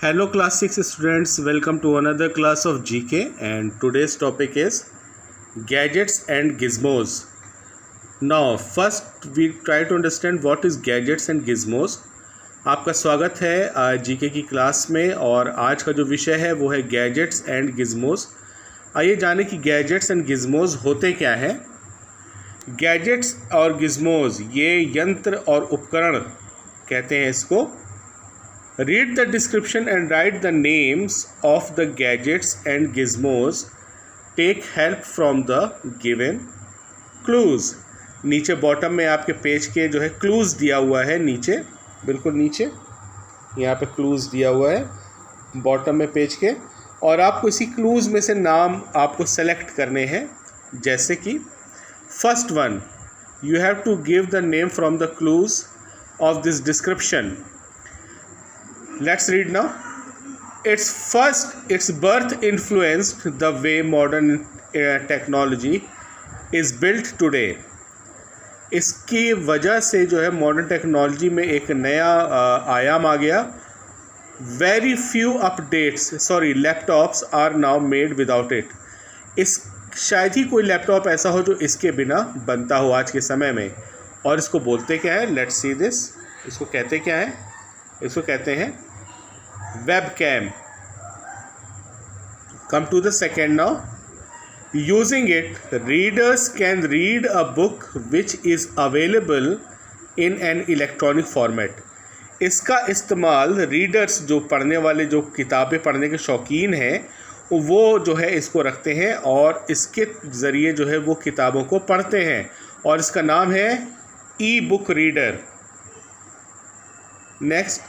Hello class 6 students, welcome to another class of GK and today's topic is gadgets and gizmos. Now first we try to understand what is gadgets and gizmos. आपका स्वागत है GK की class में और आज का जो विषय है वो है गैजेट्स एंड गिज़मोस। आइए जाने कि गैजेट्स एंड गिज़मोस होते क्या हैं। गैजेट्स और गिज़मोस ये यंत्र और उपकरण कहते हैं इसको। Read the description and write the names of the gadgets and gizmos. Take help from the given clues. नीचे बॉटम में आपके पेज के जो है क्लूज दिया हुआ है, नीचे बिल्कुल नीचे यहाँ पे क्लूज दिया हुआ है बॉटम में पेज के, और आपको इसी क्लूज में से नाम आपको सेलेक्ट करने हैं। जैसे कि first one, you have to give the name from the clues of this description. Let's read now. Its birth influenced the way modern technology is built today. इसकी वजह से जो है मॉडर्न टेक्नोलॉजी में एक नया आयाम आ गया. Very few laptops are now made without it. शायद ही कोई लैपटॉप ऐसा हो जो इसके बिना बनता हो आज के समय में. और इसको बोलते क्या है? Let's see this. इसको कहते क्या है? इसको कहते हैं webcam. Come to the second now. Using it, readers can read a book which is available in an electronic format. इसका इस्तेमाल रीडर्स, जो पढ़ने वाले, जो किताबें पढ़ने के शौकीन हैं, वो जो है इसको रखते हैं और इसके ज़रिए जो है वो किताबों को पढ़ते हैं, और इसका नाम है ई book reader. Next,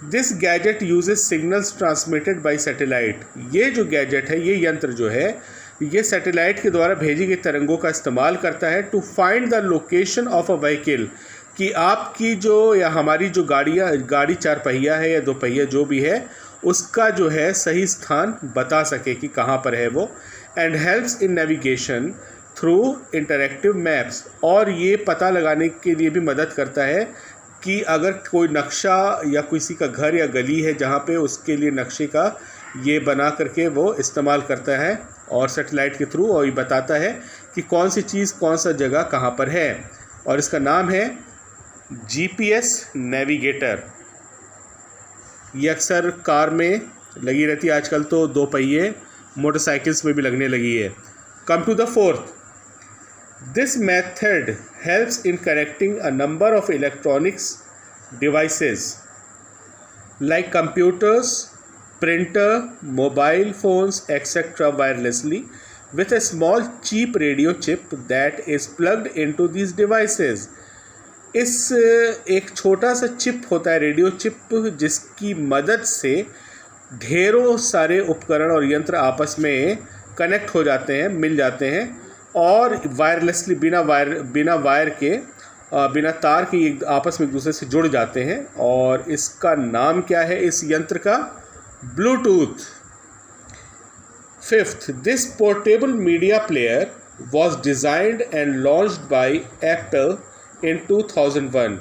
this gadget uses signals transmitted by satellite. ये जो गैजेट है, ये यंत्र जो है, ये सैटेलाइट के द्वारा भेजी गई तरंगों का इस्तेमाल करता है to find the location of a vehicle, कि आपकी जो या हमारी जो गाड़ी चार पहिया है या दो पहिया जो भी है, उसका जो है सही स्थान बता सके कि कहाँ पर है वो. And helps in navigation through interactive maps. और ये पता लगाने के लिए भी मदद करता है कि अगर कोई नक्शा या किसी का घर या गली है जहाँ पे, उसके लिए नक्शे का ये बना करके वो इस्तेमाल करता है और सैटेलाइट के थ्रू, और ये बताता है कि कौन सी चीज़ कौन सा जगह कहाँ पर है. और इसका नाम है GPS नेविगेटर. ये अक्सर कार में लगी रहती है आजकल, तो दो पहिए मोटरसाइकिल्स में भी लगने लगी है. Come to the fourth. This method helps in connecting a number of electronics devices like computers, printer, mobile phones, etc. wirelessly with a small cheap radio chip that is plugged into these devices. एक छोटा सा chip होता है, radio chip, जिसकी मदद से ढेरों सारे उपकरण और यंत्र आपस में कनेक्ट हो जाते हैं, मिल जाते हैं, और वायरलेसली बिना वायर के, बिना तार के आपस में एक दूसरे से जुड़ जाते हैं. और इसका नाम क्या है इस यंत्र का? Bluetooth. Fifth, this portable media player was designed and launched by Apple in 2001.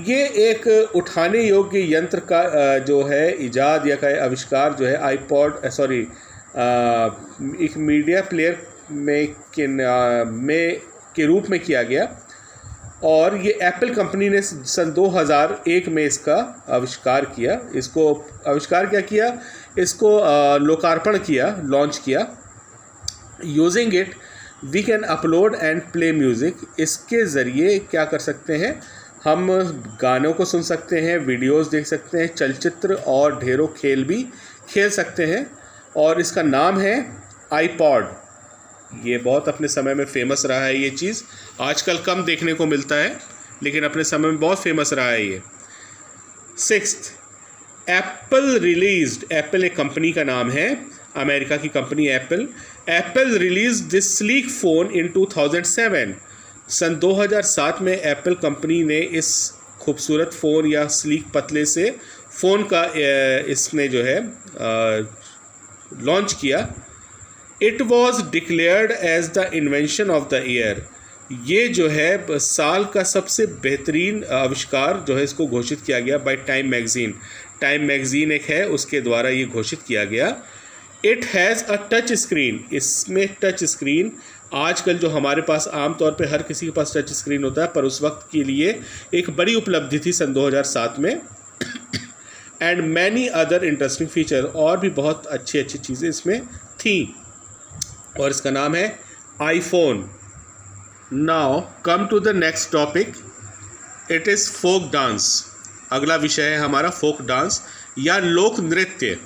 ये एक उठाने योग्य यंत्र का जो है इजाद या का आविष्कार जो है एक मीडिया प्लेयर के रूप में किया गया, और ये एप्पल कंपनी ने सन 2001 में इसका आविष्कार किया. इसको आविष्कार क्या किया? इसको लोकार्पण किया, लॉन्च किया. Using it we can upload and play music. इसके ज़रिए क्या कर सकते हैं? हम गानों को सुन सकते हैं, वीडियोस देख सकते हैं, चलचित्र और ढेरों खेल भी खेल सकते हैं. और इसका नाम है आईपॉड. ये बहुत अपने समय में फेमस रहा है. ये चीज़ आजकल कम देखने को मिलता है, लेकिन अपने समय में बहुत फेमस रहा है ये. सिक्स्थ, एप्पल एक कंपनी का नाम है, अमेरिका की company Apple release this sleek phone इन 2007. सन 2007 में एप्पल कंपनी ने इस खूबसूरत फ़ोन या स्लीक पतले से फ़ोन का इसने जो है लॉन्च किया. It was declared as the invention of the year. ये जो है साल का सबसे बेहतरीन आविष्कार जो है इसको घोषित किया गया by time magazine. Time magazine एक है उसके द्वारा ये घोषित किया गया। It has a touch screen, इसमें टच स्क्रीन आजकल जो हमारे पास आम तौर पे हर किसी के पास टच स्क्रीन होता है, पर उस वक्त के लिए एक बड़ी उपलब्धि थी सन 2007 में। And many other interesting feature, और भी बहुत अच्छी अच्छी चीज़ें इसमें थी, और इसका नाम है iPhone. Now come to the next topic, it is folk dance. अगला विषय है हमारा फोक डांस या लोक नृत्य।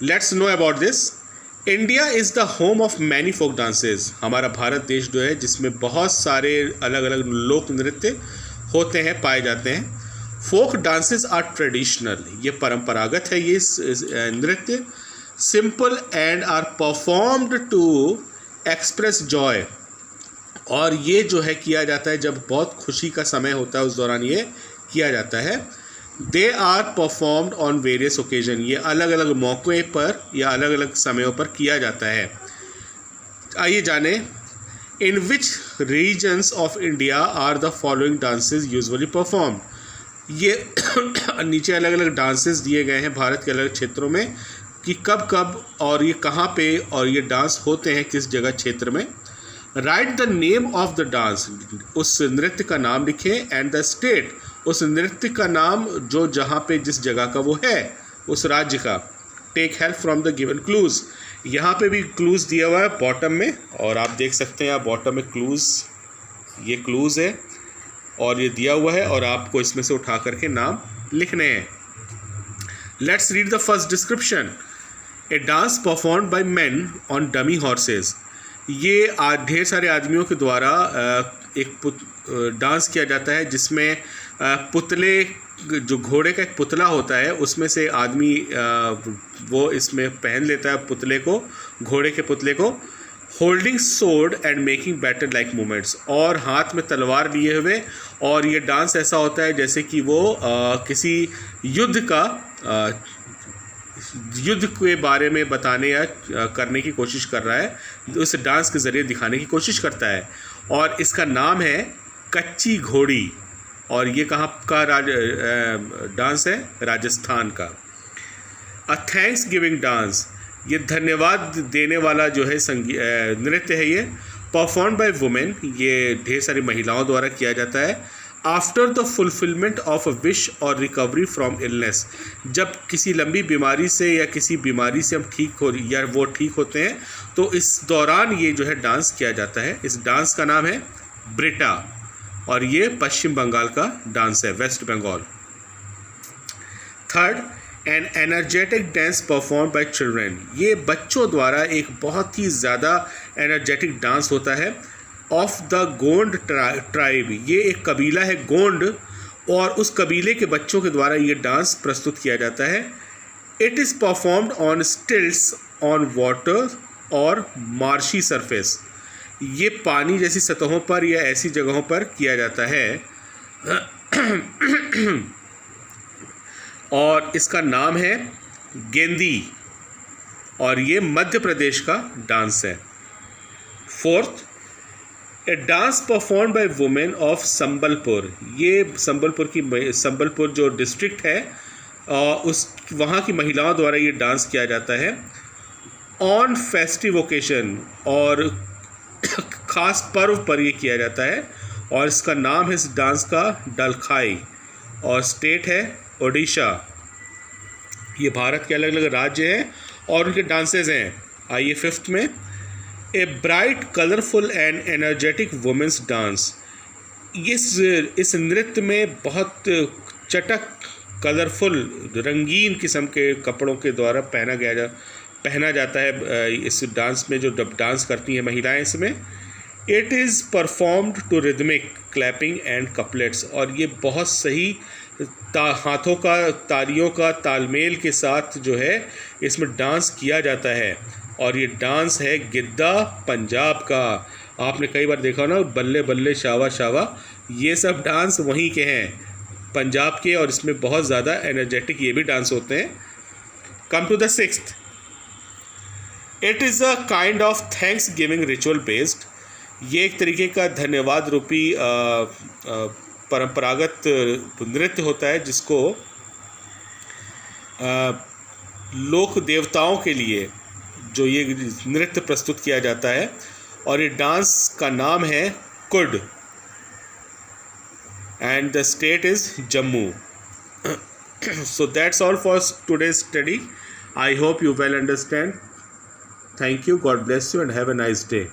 Let's know about this. India is the home of many folk dances. हमारा भारत देश जो है जिसमें बहुत सारे अलग अलग लोक नृत्य होते हैं, पाए जाते हैं। फोक डांसेस आर ट्रेडिशनल, ये परंपरागत है ये नृत्य। Simple and are performed to express joy, और ये जो है किया जाता है जब बहुत खुशी का समय होता है उस दौरान ये किया जाता है। They are performed on various occasion, ये अलग अलग मौक़े पर या अलग अलग समयों पर किया जाता है। आइए जाने, in which regions of India are the following dances usually performed. ये नीचे अलग अलग डांसेस दिए गए हैं भारत के अलग क्षेत्रों में कि कब कब और ये कहाँ पे और ये डांस होते हैं किस जगह क्षेत्र में। Right the name of the dance, उस नृत्य का नाम लिखें, एंड द स्टेट, उस नृत्य का नाम जो जहाँ पे जिस जगह का वो है उस राज्य का। Take help from the given clues, यहाँ पे भी क्लूज़ दिया हुआ है बॉटम में, और आप देख सकते हैं यहाँ बॉटम में क्लूज़, ये क्लूज़ है और ये दिया हुआ है, और आपको इसमें से उठा करके नाम लिखने हैं। Let's read the first description. A dance performed by main on dummy horses, ये ढेर सारे आदमियों के द्वारा एक डांस किया जाता है जिसमें पुतले, जो घोड़े का एक पुतला होता है उसमें से आदमी वो इसमें पहन लेता है पुतले को, घोड़े के पुतले को। Holding sword and making battle like movements, और हाथ में तलवार लिए हुए, और ये डांस ऐसा होता है जैसे कि वो किसी युद्ध के बारे में बताने या करने की कोशिश कर रहा है, उस डांस के ज़रिए दिखाने की कोशिश करता है। और इसका नाम है कच्ची घोड़ी, और ये कहाँ का डांस है? राजस्थान का। अ थैंक्स गिविंग डांस, ये धन्यवाद देने वाला जो है नृत्य है। ये परफॉर्म बाय वुमेन, ये ढेर सारी महिलाओं द्वारा किया जाता है। After the fulfilment of a wish और रिकवरी फ्रॉम इलनेस, जब किसी लंबी बीमारी से या किसी बीमारी से हम ठीक हो या वो ठीक होते हैं तो इस दौरान ये जो है डांस किया जाता है। इस डांस का नाम है ब्रिटा, और ये पश्चिम बंगाल का डांस है, west Bengal. Third, an energetic dance perform by children, ये बच्चों द्वारा एक बहुत ही ज़्यादा एनर्जेटिक डांस होता है। ऑफ द गोंड ट्राइब, ये एक कबीला है गोंड, और उस कबीले के बच्चों के द्वारा ये डांस प्रस्तुत किया जाता है। It is performed on stilts on water और मार्शी सरफेस, ये पानी जैसी सतहों पर या ऐसी जगहों पर किया जाता है। और इसका नाम है गेंदी, और ये मध्य प्रदेश का डांस है। Fourth, A dance perform by women of Sambalpur, ये संबलपुर जो डिस्ट्रिक्ट है वहाँ की महिलाओं द्वारा ये डांस किया जाता है। ऑन फेस्टिव ओकेशन, और ख़ास पर्व पर ये किया जाता है, और इसका नाम है इस डांस का डलखाई, और स्टेट है ओडिशा। ये भारत के अलग अलग राज्य हैं और उनके डांसेस हैं। आइए फिफ्थ में, a bright colourful and energetic women's dance, इस नृत्य में बहुत चटक, कलरफुल, रंगीन किस्म के कपड़ों के द्वारा पहना जाता है इस डांस में, जो डांस करती हैं महिलाएं इसमें। It is performed to rhythmic clapping and couplets, और ये बहुत सही हाथों का, तालियों का तालमेल के साथ जो है इसमें डांस किया जाता है। और ये डांस है गिद्दा पंजाब का। आपने कई बार देखा ना, बल्ले बल्ले शावा शावा, ये सब डांस वहीं के हैं, पंजाब के, और इसमें बहुत ज़्यादा एनर्जेटिक ये भी डांस होते हैं। Come to the sixth, it is a kind of thanksgiving ritual based, ये एक तरीके का धन्यवाद रूपी परंपरागत नृत्य होता है जिसको लोक देवताओं के लिए जो ये नृत्य प्रस्तुत किया जाता है, और ये डांस का नाम है could, and the state is Jammu. So that's all for today's study. I hope you well understand. Thank you. God bless you and have a nice day.